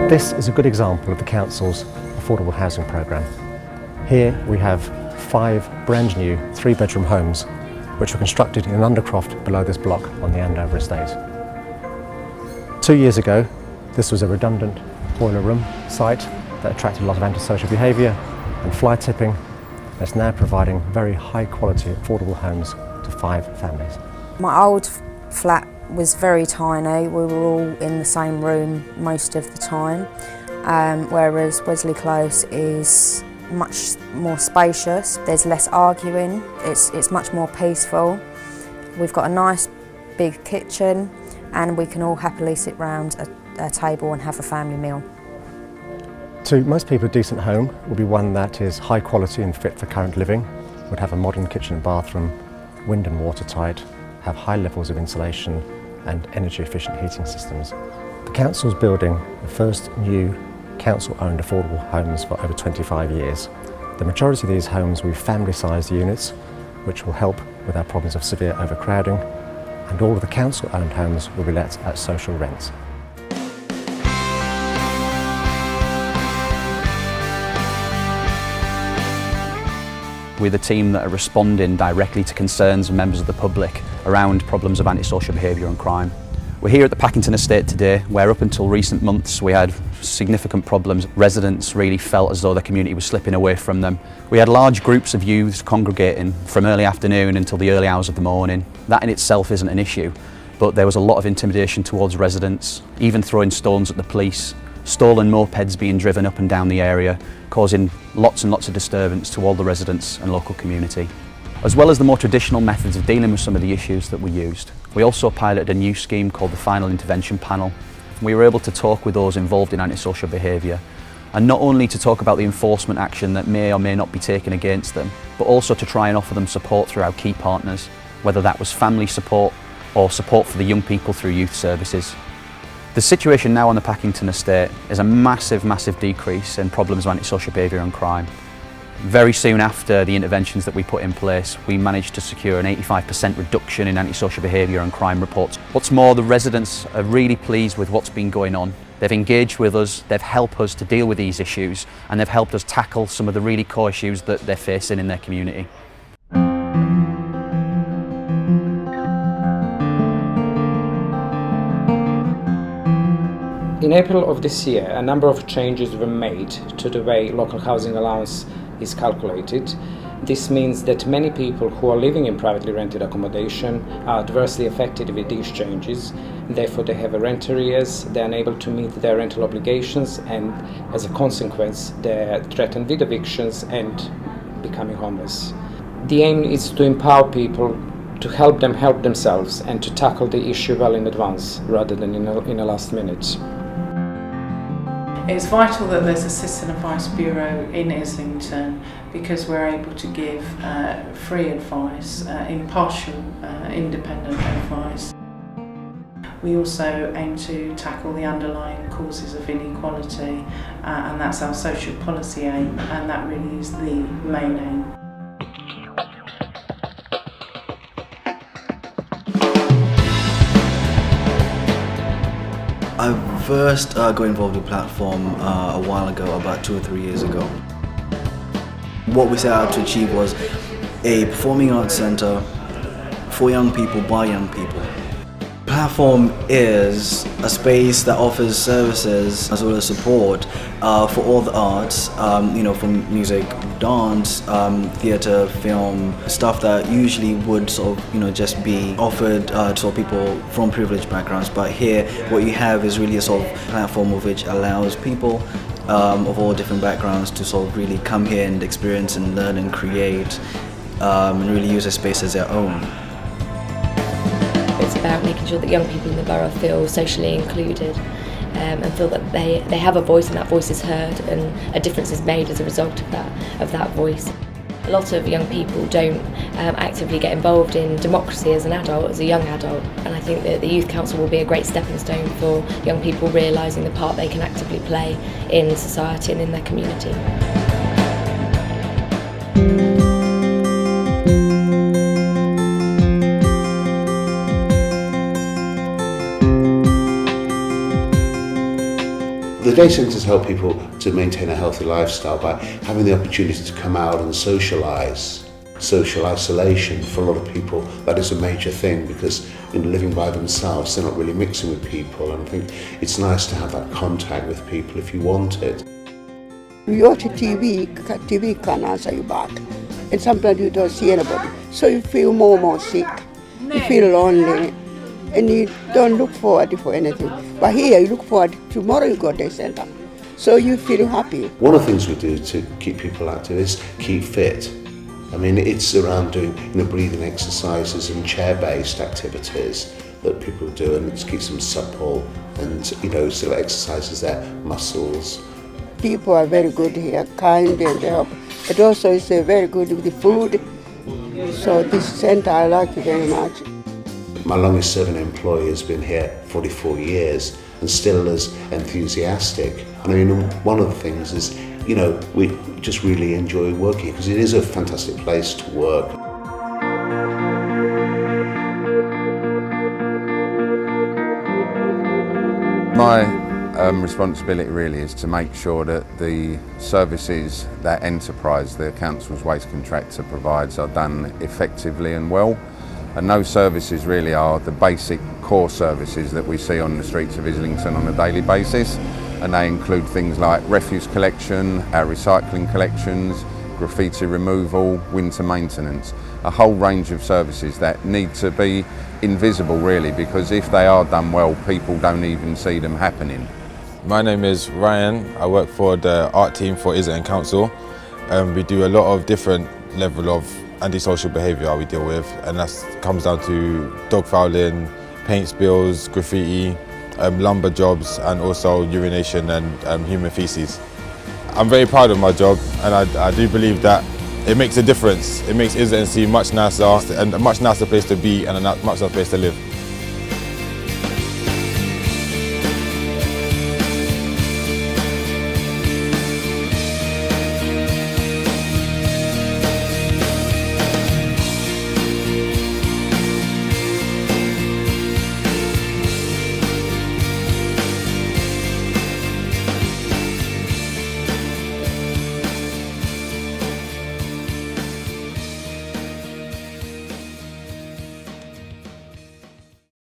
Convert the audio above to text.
This is a good example of the Council's affordable housing programme. Here we have 5 brand new 3-bedroom homes which were constructed in an undercroft below this block on the Andover estate. 2 years ago, this was a redundant boiler room site that attracted a lot of antisocial behaviour and fly tipping. It's now providing very high quality affordable homes to 5 families. My old flat was very tiny. We were all in the same room most of the time, whereas Wesley Close is much more spacious. There's less arguing, it's much more peaceful. We've got a nice big kitchen and we can all happily sit round a table and have a family meal. To most people, a decent home will be one that is high quality and fit for current living, would have a modern kitchen and bathroom, wind and watertight, have high levels of insulation and energy efficient heating systems. The Council's building the first new Council-owned affordable homes for over 25 years. The majority of these homes will be family-sized units, which will help with our problems of severe overcrowding, and all of the Council-owned homes will be let at social rents. We're the team that are responding directly to concerns of members of the public around problems of antisocial behaviour and crime. We're here at the Packington estate today, where up until recent months we had significant problems. Residents really felt as though their community was slipping away from them. We had large groups of youths congregating from early afternoon until the early hours of the morning. That in itself isn't an issue, but there was a lot of intimidation towards residents, even throwing stones at the police, stolen mopeds being driven up and down the area, causing lots and lots of disturbance to all the residents and local community. As well as the more traditional methods of dealing with some of the issues that we used, we also piloted a new scheme called the Final Intervention Panel. We were able to talk with those involved in antisocial behaviour, and not only to talk about the enforcement action that may or may not be taken against them, but also to try and offer them support through our key partners, whether that was family support or support for the young people through youth services. The situation now on the Packington estate is a massive, massive decrease in problems of antisocial behaviour and crime. Very soon after the interventions that we put in place, we managed to secure an 85% reduction in antisocial behaviour and crime reports. What's more, the residents are really pleased with what's been going on. They've engaged with us, they've helped us to deal with these issues, and they've helped us tackle some of the really core issues that they're facing in their community. In April of this year, a number of changes were made to the way local housing allowance is calculated. This means that many people who are living in privately rented accommodation are adversely affected with these changes. Therefore, they have a rent arrears, they are unable to meet their rental obligations, and as a consequence, they're threatened with evictions and becoming homeless. The aim is to empower people to help them help themselves and to tackle the issue well in advance rather than in a last minute. It's vital that there's a Citizen Advice Bureau in Islington because we're able to give free advice, impartial, independent advice. We also aim to tackle the underlying causes of inequality, and that's our social policy aim, and that really is the main aim. I first got involved with the platform a while ago, about 2 or 3 years ago. What we set out to achieve was a performing arts centre for young people by young people. The platform is a space that offers services as well as support for all the arts, from music, dance, theatre, film, stuff that usually would just be offered to people from privileged backgrounds. But here, what you have is really a platform of which allows people of all different backgrounds to really come here and experience and learn and create and really use a space as their own. It's about making sure that young people in the borough feel socially included and feel that they have a voice and that voice is heard and a difference is made as a result of that voice. A lot of young people don't actively get involved in democracy as an adult, as a young adult, and I think that the Youth Council will be a great stepping stone for young people realising the part they can actively play in society and in their community. The day centres help people to maintain a healthy lifestyle by having the opportunity to come out and socialise. Social isolation, for a lot of people, that is a major thing because living by themselves, they're not really mixing with people, and I think it's nice to have that contact with people if you want it. You watch TV can't answer you back, and sometimes you don't see anybody, so you feel more and more sick, you feel lonely, and you don't look forward for anything. But here you look forward, tomorrow you go to the centre, so you feel happy. One of the things we do to keep people active is keep fit. I mean, it's around doing breathing exercises and chair-based activities that people do, and it keeps them supple and still exercises their muscles. People are very good here, kind and help. But also it's very good with the food. So this centre I like it very much. My longest serving employee has been here 44 years and still as enthusiastic. And I mean, one of the things is, we just really enjoy working because it is a fantastic place to work. My responsibility really is to make sure that the services that Enterprise, the council's waste contractor, provides are done effectively and well. And those services really are the basic core services that we see on the streets of Islington on a daily basis. And they include things like refuse collection, our recycling collections, graffiti removal, winter maintenance, a whole range of services that need to be invisible really, because if they are done well, people don't even see them happening. My name is Ryan. I work for the art team for Islington Council. We do a lot of different level of antisocial behaviour we deal with, and that comes down to dog fouling, paint spills, graffiti, lumber jobs, and also urination and human faeces. I'm very proud of my job, and I do believe that it makes a difference. It makes Islington seem much nicer and a much nicer place to be and a much nicer place to live.